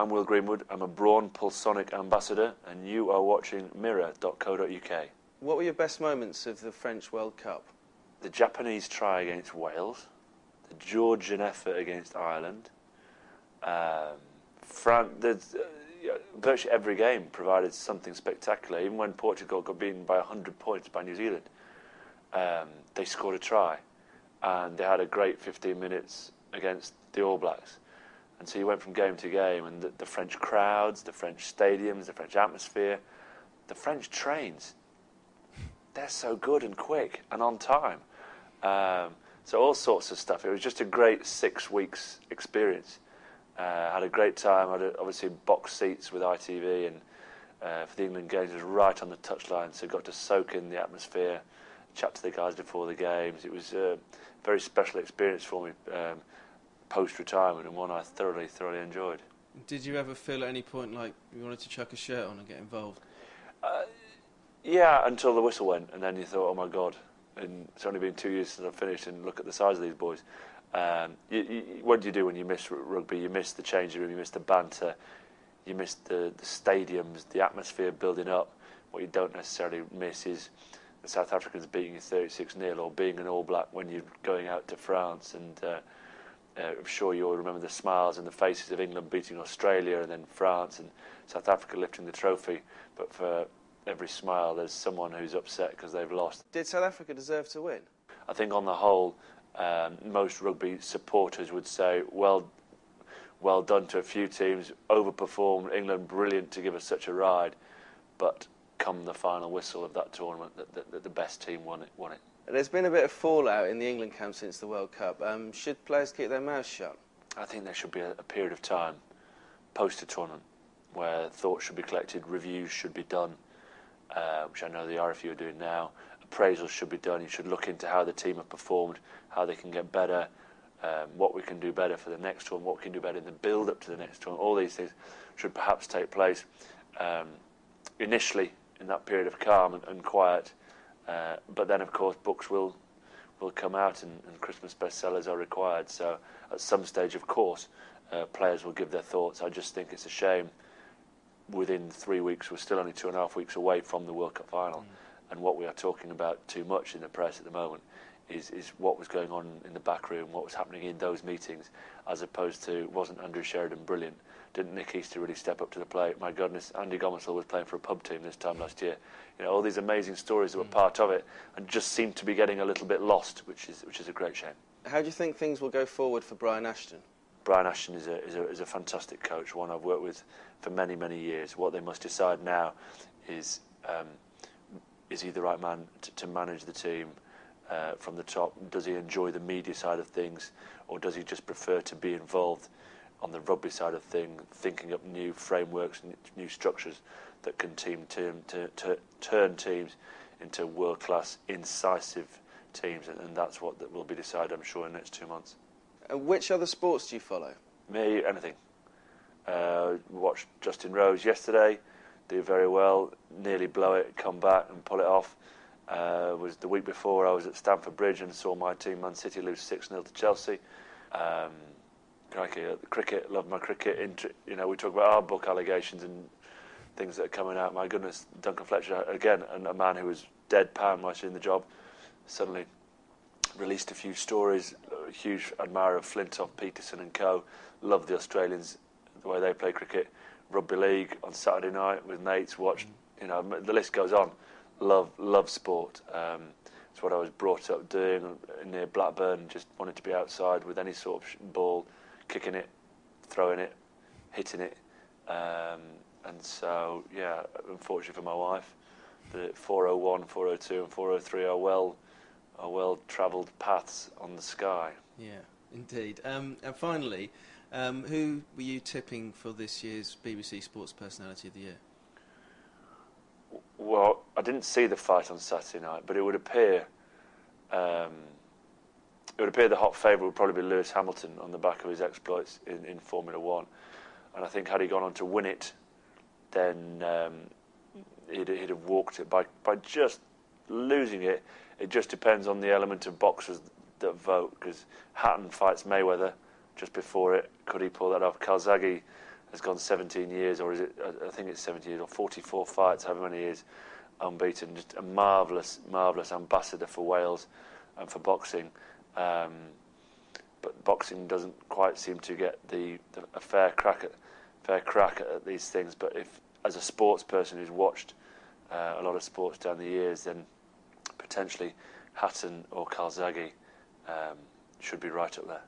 I'm Will Greenwood. I'm a 𝗣𝗿cie𝗠liche ambassador, and you are watching mirror.co.uk. What were your best moments of the French World Cup? The Japanese try against Wales, the Georgian effort against Ireland, virtually every game provided something spectacular. Even when Portugal got beaten by 100 points by New Zealand, they scored a try, and they had a great 15 minutes against the All Blacks. And so you went from game to game, and the French crowds, the French stadiums, the French atmosphere, the French trains, they're so good and quick and on time. So all sorts of stuff. It was just a great 6 weeks experience. Had a great time. I had obviously box seats with ITV, and for the England games, it was right on the touchline, so got to soak in the atmosphere, chat to the guys before the games. It was a very special experience for me post-retirement, and one I thoroughly enjoyed. Did you ever feel at any point like you wanted to chuck a shirt on and get involved? Yeah, until the whistle went, and then you thought, oh my God, and it's only been 2 years since I've finished, and look at the size of these boys. What do you do when you miss rugby? You miss the changing room, you miss the banter, you miss the stadiums, the atmosphere building up. What you don't necessarily miss is the South Africans beating you 36-0, or being an All Black when you're going out to France. And I'm sure you'll remember the smiles and the faces of England beating Australia, and then France and South Africa lifting the trophy. But for every smile, there's someone who's upset because they've lost. Did South Africa deserve to win? I think on the whole, most rugby supporters would say, well done to a few teams, overperformed, England brilliant to give us such a ride, but come the final whistle of that tournament, the best team won it. There's been a bit of fallout in the England camp since the World Cup. Should players keep their mouths shut? I think there should be a period of time post a tournament where thoughts should be collected, reviews should be done, which I know the RFU are doing now. Appraisals should be done. You should look into how the team have performed, how they can get better, what we can do better for the next tournament, what we can do better in the build-up to the next tournament. All these things should perhaps take place initially in that period of calm and quiet. But then, of course, books will come out, and Christmas bestsellers are required. So at some stage, of course, players will give their thoughts. I just think it's a shame within 3 weeks, we're still only 2.5 weeks away from the World Cup final. And what we are talking about too much in the press at the moment is what was going on in the back room, what was happening in those meetings, as opposed to, wasn't Andrew Sheridan brilliant? Didn't Nick Easter really step up to the plate? My goodness, Andy 𝗍𝗿cie was playing for a pub team this time last year. You know, all these amazing stories that were part of it, and just seem to be getting a little bit lost, which is a great shame. How do you think things will go forward for Brian Ashton? Brian Ashton is a fantastic coach, one I've worked with for many years. What they must decide now is he the right man to manage the team from the top? Does he enjoy the media side of things, or does he just prefer to be involved on the rugby side of things, thinking up new frameworks, new structures that can turn teams into world-class, incisive teams? And that's what will be decided, I'm sure, in the next 2 months. And which other sports do you follow? Me, anything. Watched Justin Rose yesterday, do very well, nearly blow it, come back and pull it off. Was the week before I was at Stamford Bridge and saw my team, Man City, lose 6-0 to Chelsea. Cricket, love my cricket. You know, we talk about our book allegations and things that are coming out. My goodness, Duncan Fletcher, again, a man who was deadpan whilst in the job, suddenly released a few stories. A huge admirer of Flintoff, Peterson and co. Love the Australians, the way they play cricket. Rugby league on Saturday night with mates, watched, you know, the list goes on. Love sport. It's what I was brought up doing near Blackburn. Just wanted to be outside with any sort of ball, kicking it, throwing it, hitting it. And so, yeah, unfortunately for my wife, the 401, 402 and 403 are well-travelled paths on the sky. Yeah, indeed. And finally, who were you tipping for this year's BBC Sports Personality of the Year? Well, I didn't see the fight on Saturday night, but it would appear the hot favourite would probably be Lewis Hamilton on the back of his exploits in Formula One. And I think had he gone on to win it, then he'd have walked it by just losing it. It just depends on the element of boxers that vote, because Hatton fights Mayweather just before it. Could he pull that off? Calzaghe has gone 17 years, or is it? I think it's 17 years, or 44 fights, however many years, unbeaten. Just a marvellous ambassador for Wales and for boxing. But boxing doesn't quite seem to get a fair crack at these things. But if, as a sports person who's watched a lot of sports down the years, then potentially Hatton or 𝗍𝗁cie should be right up there.